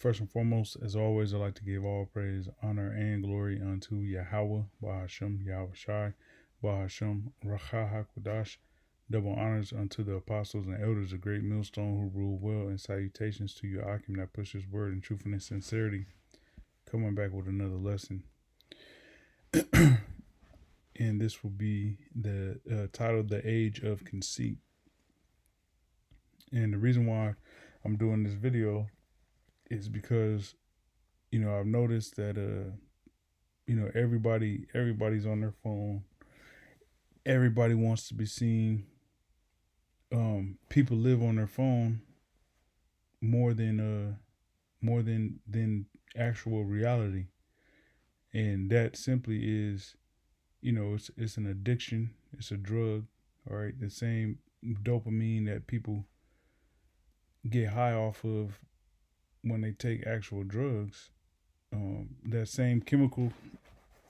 First and foremost, as always, I'd like to give all praise, honor, and glory unto Yahweh, Bahashem, Yahweh Shai, Bahashem, Racha HaKodash. Double honors unto the apostles and elders of Great Millstone who rule well, and salutations to your Akim that pushes word in truth and sincerity. Coming back with another lesson. And this will be the title, The Age of Conceit. And the reason why I'm doing this video is because, I've noticed that, everybody's on their phone. Everybody wants to be seen. People live on their phone more than actual reality. And that simply is, it's an addiction. It's a drug, all right? The same dopamine that people get high off of when they take actual drugs. That same chemical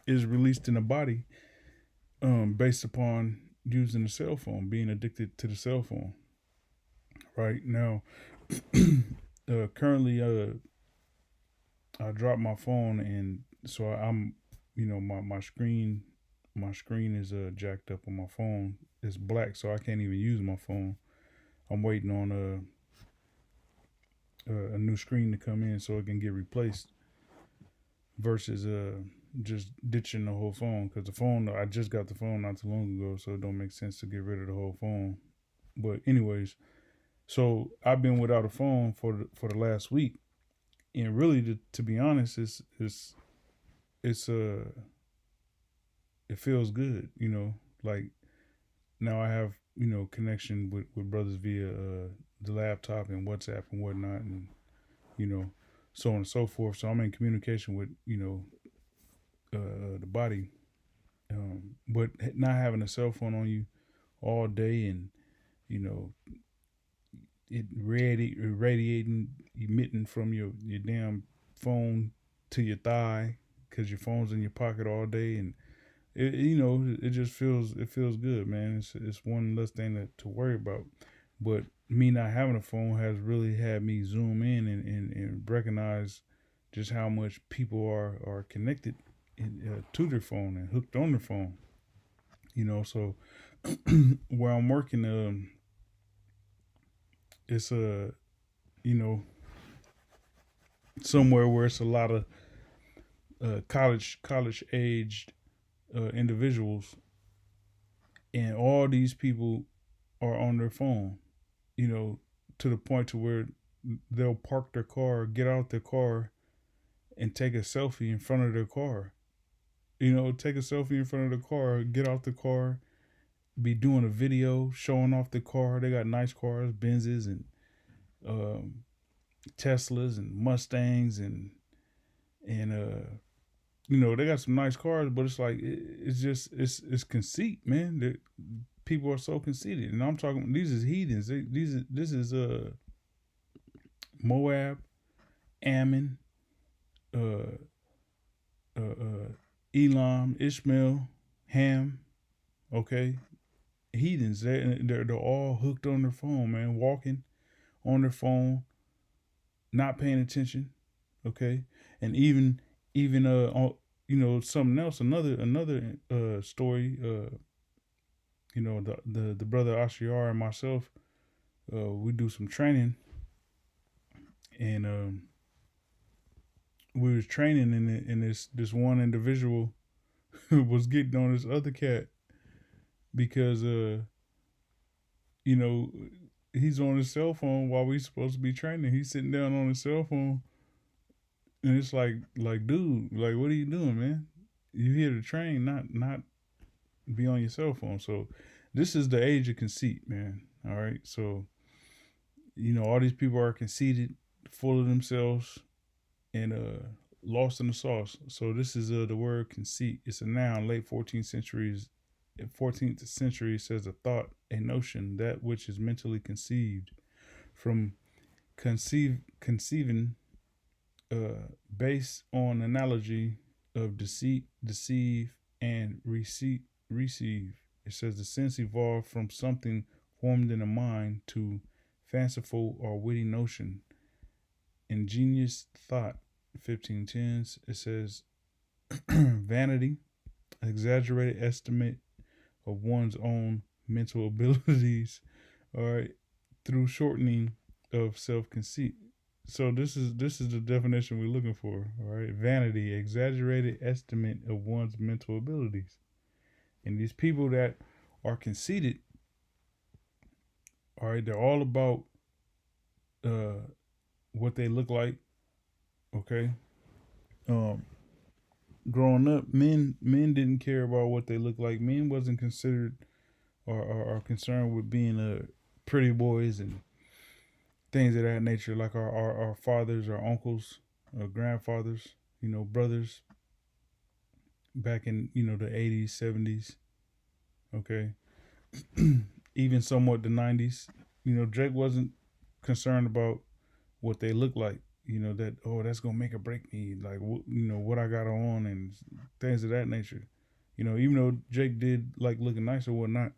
is released in the body based upon using the cell phone, being addicted to the cell phone. Right now, currently, I dropped my phone, and so I'm, my screen is jacked up on my phone. It's black, so I can't even use my phone. I'm waiting on a new screen to come in so it can get replaced. Versus just ditching the whole phone, because I just got the phone not too long ago, so it don't make sense to get rid of the whole phone. But anyways, so I've been without a phone for the last week, and really, to be honest, it feels good, like now I have connection with brothers via the laptop and WhatsApp and whatnot, and so on and so forth. So I'm in communication with the body, but not having a cell phone on you all day, and it radiating, emitting from your damn phone to your thigh, because your phone's in your pocket all day, and it just feels good, man. It's one less thing to worry about. But me not having a phone has really had me zoom in and recognize just how much people are connected to their phone and hooked on their phone. So where I'm working, it's somewhere where it's a lot of college aged individuals, and all these people are on their phone, to the point to where they'll park their car, get out their car, and take a selfie in front of their car. Take a selfie in front of the car, get out the car, be doing a video showing off the car. They got nice cars, Benzes and Teslas and Mustangs, and they got some nice cars, but it's like it's conceit, man. People are so conceited, and I'm talking. These is heathens. This is Moab, Ammon, Elam, Ishmael, Ham. Okay, heathens. They're all hooked on their phone, man. Walking on their phone, not paying attention. Okay, and even something else. Another story. The brother Ashiar and myself, we do some training, and we was training, and this one individual was getting on this other cat because he's on his cell phone while we supposed to be training. He's sitting down on his cell phone, and it's like dude, like, what are you doing, man? You here to train, not be on your cell phone. So this is the age of conceit, man. All right, so all these people are conceited, full of themselves, and lost in the sauce. So this is the word conceit. It's a noun. Late 14th century says a thought, a notion, that which is mentally conceived. From conceiving, based on analogy of deceit, deceive, and receive. It says the sense evolved from something formed in the mind to fanciful or witty notion. ingenious thought, 1510s. It says vanity, exaggerated estimate of one's own mental abilities, all right, through shortening of self-conceit. So this is the definition we're looking for, all right? Vanity, exaggerated estimate of one's mental abilities. And these people that are conceited, all right, they're all about uh what they look like, okay? Um Growing up, men didn't care about what they look like. Men wasn't considered or concerned with being pretty boys and things of that nature, like our fathers, our uncles, our grandfathers, brothers back in the 80s, 70s, okay, even somewhat the 90s. Drake wasn't concerned about what they look like. That, oh, that's gonna make or break me, like what I got on and things of that nature. Even though Jake did like looking nice or whatnot,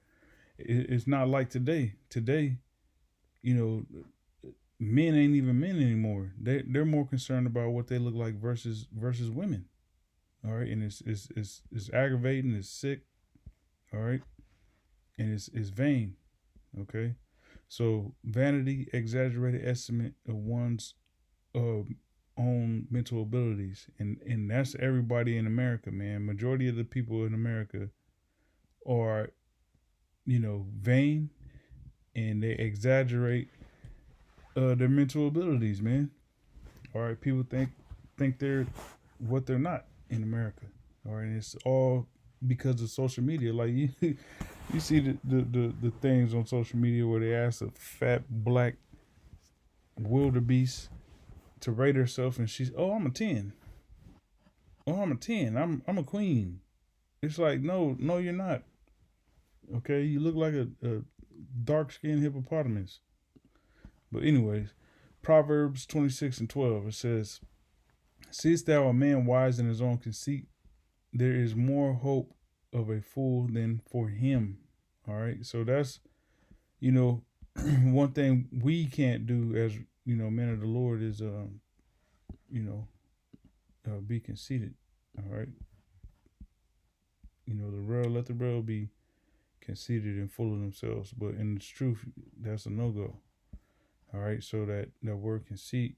it's not like today. Today, you know, men ain't even men anymore. They're more concerned about what they look like versus women. All right, and it's aggravating. It's sick. All right, and it's vain. Okay, so vanity, exaggerated estimate of one's uh, own mental abilities, and that's everybody in America, man. Majority of the people in America are vain, and they exaggerate their mental abilities, man. All right, people think they're what they're not in America. All right, and it's all because of social media. Like you see the things on social media where they ask a fat black wildebeest to rate herself, and she's, oh, I'm a 10. Oh, I'm a 10. I'm a queen. It's like, no, you're not. Okay, you look like a dark skinned hippopotamus. But anyways, Proverbs 26:12, it says, "Seest thou a man wise in his own conceit? There is more hope of a fool than for him." All right, so that's one thing we can't do as men of the Lord is you know be conceited. All right, the real let the real be conceited and full of themselves, but in the truth, that's a no go. All right, so that word conceit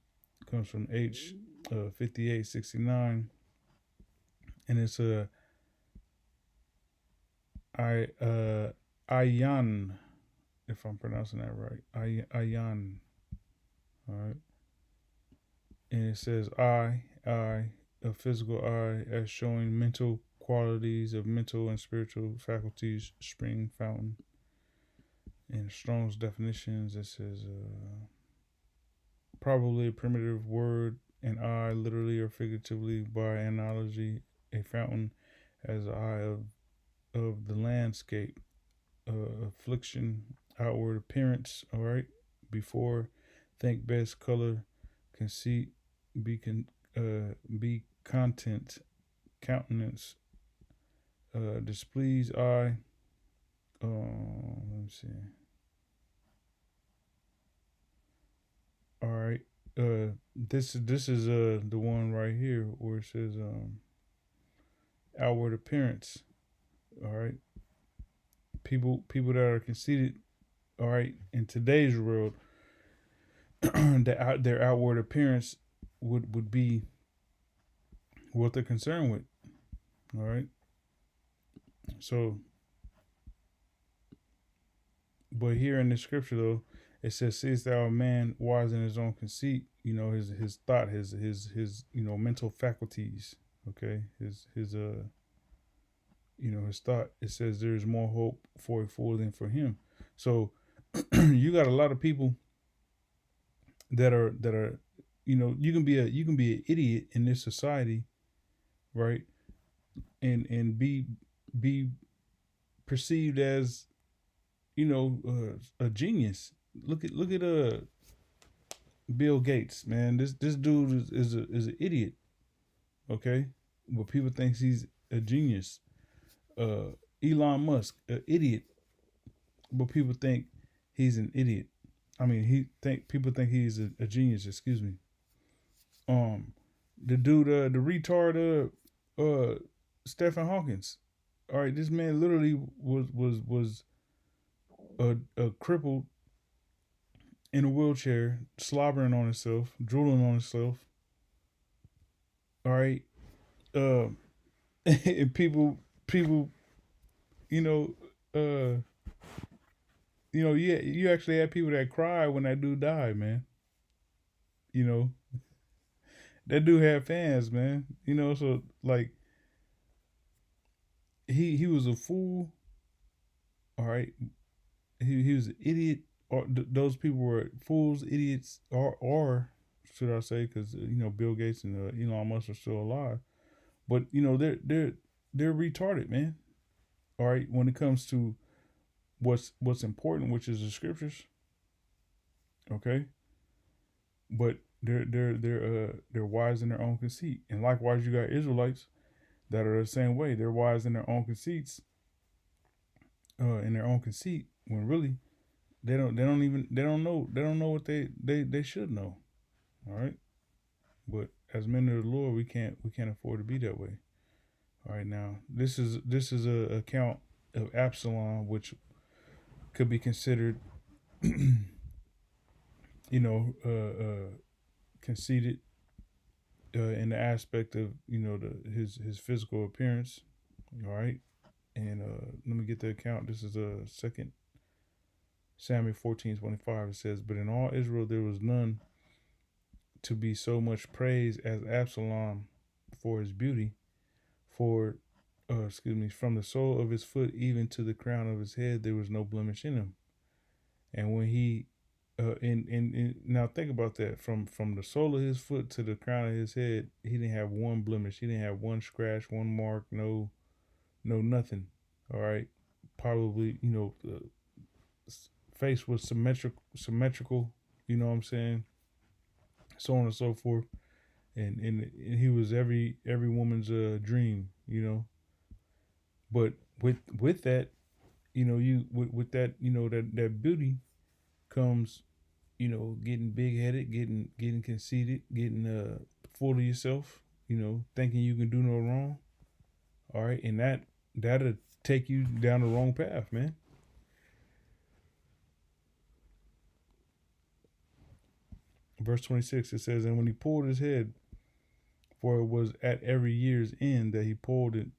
comes from H 5869, and it's a I ayan, if I'm pronouncing that right. Ayan. All right, and it says I, a physical I, as showing mental qualities of mental and spiritual faculties, spring fountain. In Strong's definitions, it says probably a primitive word, an eye, literally or figuratively by analogy, a fountain as the eye of the landscape, affliction, outward appearance. All right, before, think best, color, conceit, be content, countenance, displease eye. Let me see. All right. This is the one right here where it says outward appearance. All right. People that are conceited. All right. In today's world, their outward appearance would be what they're concerned with. All right. So, but here in the scripture though, it says, "Seest thou a man wise in his own conceit?" His thought, his mental faculties. Okay, his thought. It says there is more hope for a fool than for him. So you got a lot of people that are you can be an idiot in this society, right? And be perceived as a genius. Look at Bill Gates, man. This dude is an idiot. Okay, but people think he's a genius. Elon Musk, an idiot, but people think he's an idiot. I mean, people think he's a genius. Excuse me. Um, the dude, the retard, Stephen Hawkins. All right, this man literally was a crippled in a wheelchair, slobbering on himself, drooling on himself. All right, uh, and people, you know, uh, yeah, you actually had people that cried when that dude died, man. You know, that dude had fans, man. So like he was a fool. All right, he was an idiot. Or those people were fools, idiots, or should I say? Because Bill Gates and Elon Musk are still alive, but they're retarded, man. All right, when it comes to what's important, which is the scriptures, okay, but they're wise in their own conceit, and likewise you got Israelites that are the same way. They're wise in their own conceits, in their own conceit, when really they don't know what they should know. All right, but as men of the Lord, we can't afford to be that way. All right, now this is a account of Absalom, which could be considered, you know, conceited, in the aspect of his physical appearance. All right, and let me get the account. This is a Second Samuel 14:25. It says, "But in all Israel there was none to be so much praised as Absalom for his beauty, for from the sole of his foot even to the crown of his head there was no blemish in him." And when he and now think about that, from the sole of his foot to the crown of his head, he didn't have one blemish, he didn't have one scratch, one mark, no nothing. All right, probably the face was symmetrical. You know what I'm saying? So on and so forth. And he was every woman's dream. But with that, you with that, that beauty comes, getting big headed, getting conceited, getting full of yourself, thinking you can do no wrong. All right, and that'll take you down the wrong path, man. Verse 26, it says, "And when he pulled his head, for it was at every year's end that he pulled it,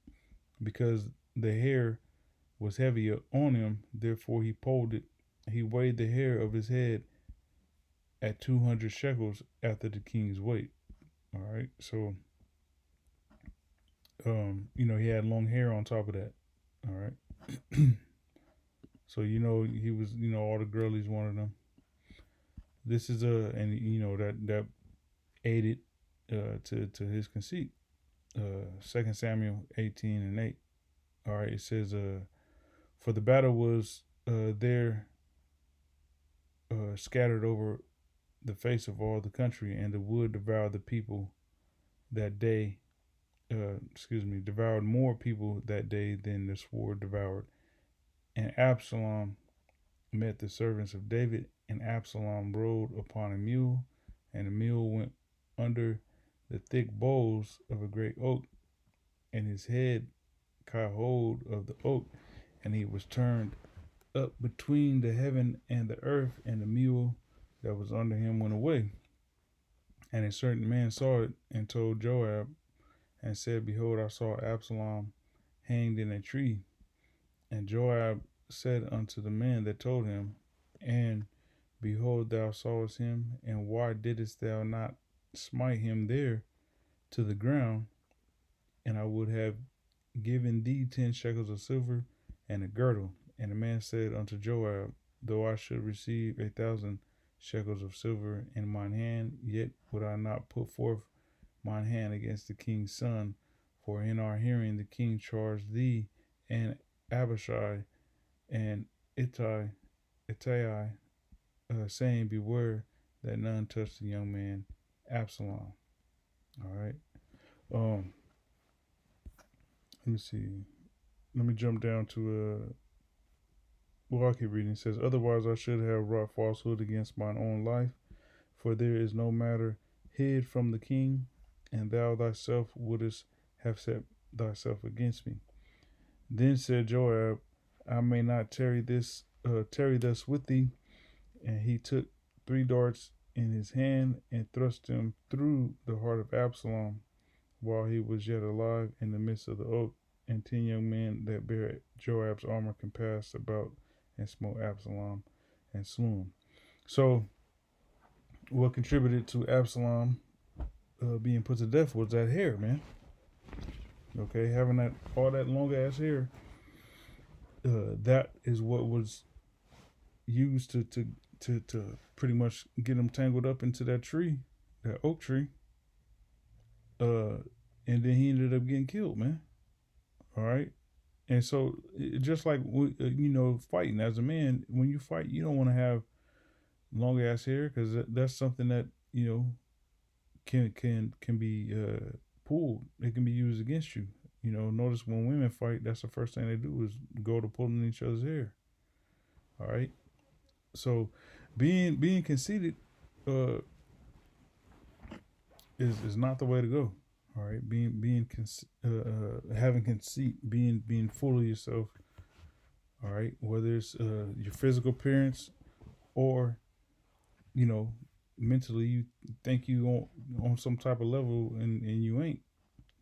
because the hair was heavy on him, therefore he pulled it. He weighed the hair of his head at 200 shekels after the king's weight." All right, so he had long hair on top of that. All right, so he was, all the girlies wanted him. This is and that aided to his conceit. 2 Samuel 18:8. All right, it says, "For the battle was there scattered over the face of all the country, and the wood devoured the people that day. Devoured more people that day than the sword devoured. And Absalom met the servants of David, and Absalom rode upon a mule, and the mule went under the thick boughs of a great oak, and his head caught hold of the oak, and he was turned up between the heaven and the earth, and the mule that was under him went away. And a certain man saw it, and told Joab, and said, Behold, I saw Absalom hanged in a tree. And Joab said unto the man that told him, And behold, thou sawest him, and why didst thou not smite him there to the ground? And I would have given thee 10 shekels of silver and a girdle. And the man said unto Joab, Though I should receive 1,000 shekels of silver in mine hand, yet would I not put forth mine hand against the king's son. For in our hearing the king charged thee and Abishai and Ittai, saying, Beware that none touch the young man Absalom. All right. Let me see. Let me jump down to I'll keep reading. It says, Otherwise I should have wrought falsehood against mine own life, for there is no matter hid from the king, and thou thyself wouldest have set thyself against me. Then said Joab, I may not tarry thus with thee. And he took 3 darts in his hand and thrust them through the heart of Absalom while he was yet alive in the midst of the oak. And 10 young men that bare Joab's armor compassed about and smote Absalom and slew him. So, what contributed to Absalom being put to death was that hair, man. Okay, having that all that long ass hair. That is what was used to pretty much get him tangled up into that tree, that oak tree. And then he ended up getting killed, man. All right. And so, just like fighting as a man, when you fight, you don't want to have long ass hair because that's something that can be pulled. It can be used against you. Notice when women fight, that's the first thing they do is go to pulling each other's hair. All right. So, being conceited is not the way to go. All right, having conceit, being full of yourself. All right, whether it's your physical appearance or mentally you think you on some type of level and you ain't.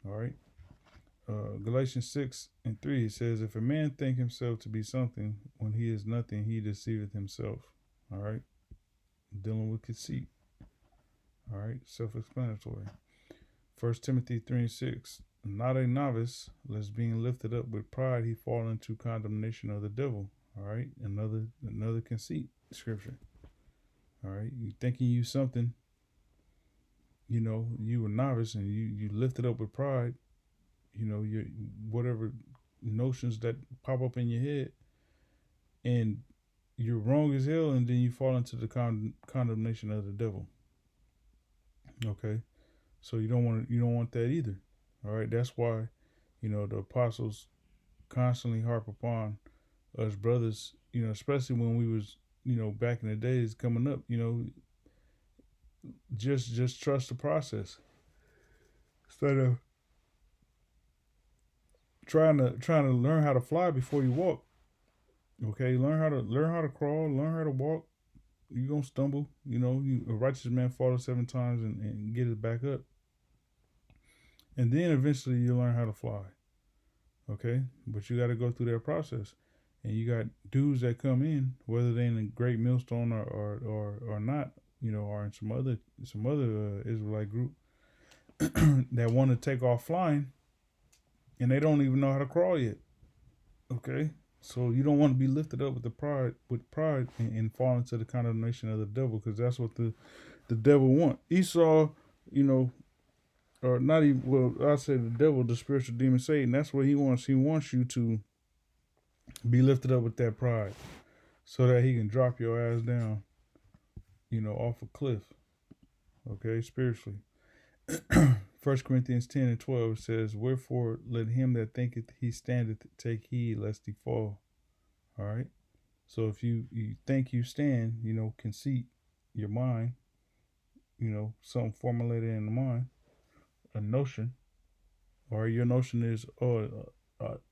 All right. Galatians 6:3 it says, if a man think himself to be something when he is nothing, he deceiveth himself. All right. Dealing with conceit. All right. Self-explanatory. 1 Timothy 3:6. Not a novice, lest being lifted up with pride he fall into condemnation of the devil. All right. Another conceit scripture. All right. You thinking you something, you a novice and you lifted up with pride, your whatever notions that pop up in your head, and you're wrong as hell, and then you fall into the condemnation of the devil. Okay, so you don't want that either. All right, that's why the apostles constantly harp upon us brothers, especially when we was back in the days coming up, just trust the process instead of trying to learn how to fly before you walk. Okay, learn how to crawl, learn how to walk. You're gonna stumble. A righteous man falls 7 times and get it back up. And then eventually you learn how to fly. Okay? But you gotta go through that process. And you got dudes that come in, whether they're in a great millstone or not, or in some other Israelite group that want to take off flying and they don't even know how to crawl yet. Okay? So you don't want to be lifted up with pride and fall into the condemnation of the devil, because that's what the devil want. Esau, or not even, well, I say the devil, the spiritual demon Satan, that's what he wants. He wants you to be lifted up with that pride so that he can drop your ass down, off a cliff. Okay, spiritually. 1 Corinthians 10:12 says, wherefore let him that thinketh he standeth take heed lest he fall. All right. So if you think you stand, conceit, your mind, something formulated in the mind, a notion, or your notion is, I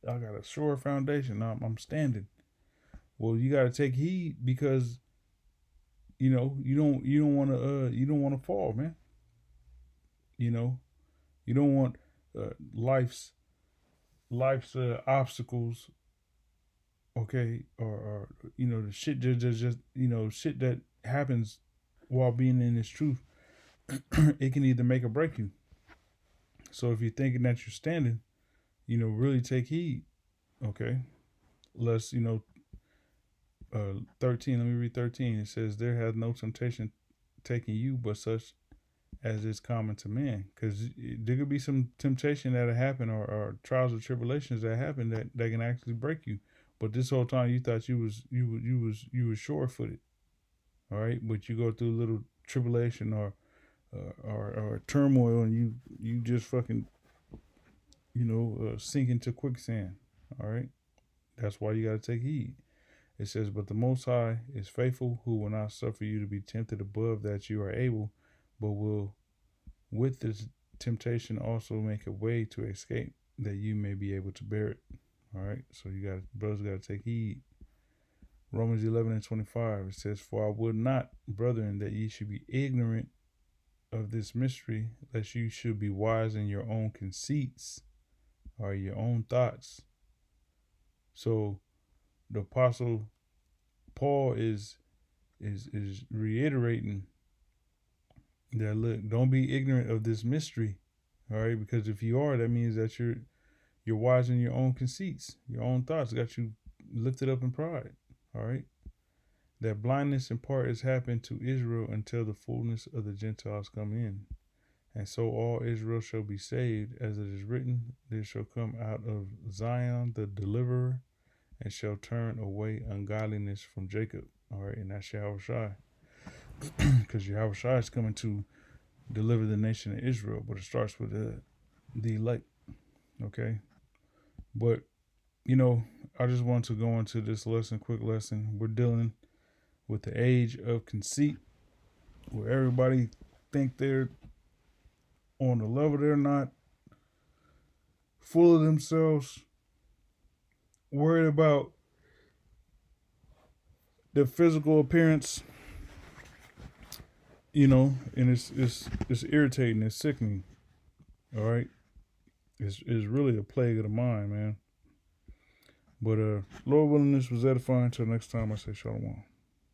got a sure foundation. I'm standing. Well, you got to take heed because, you don't want to fall, man. You don't want life's obstacles. Okay, or the shit just shit that happens while being in this truth. It can either make or break you. So if you're thinking that you're standing, really take heed. Okay, let's 13. Let me read 13. It says, there hath no temptation taken you, but such as is common to man. Because there could be some temptation that'll happen, or trials or tribulations that happen that can actually break you. But this whole time you thought you was sure footed. All right, but you go through a little tribulation or turmoil, and you just fucking sink into quicksand. All right, that's why you got to take heed. It says, but the Most High is faithful, who will not suffer you to be tempted above that you are able, but will With this temptation also make a way to escape, that you may be able to bear it. All right. So brothers got to take heed. Romans 11:25, it says, "For I would not, brethren, that ye should be ignorant of this mystery, lest you should be wise in your own conceits, or your own thoughts." So the apostle Paul is reiterating that, look, don't be ignorant of this mystery. All right, because if you are, that means that you're wise in your own conceits, your own thoughts got you lifted up in pride. All right. That blindness in part has happened to Israel until the fullness of the Gentiles come in. And so all Israel shall be saved, as it is written, there shall come out of Zion the deliverer, and shall turn away ungodliness from Jacob. All right, and that's Yahushua. Because Yahushua is coming to deliver the nation of Israel, but it starts with the elect. Okay. But, I just want to go into this quick lesson. We're dealing with the age of conceit, where everybody think they're on the level they're not, full of themselves, worried about their physical appearance, and it's irritating, it's sickening. All right, it's really a plague of the mind, man. But Lord willing, this was edifying. Until next time, I say shalom.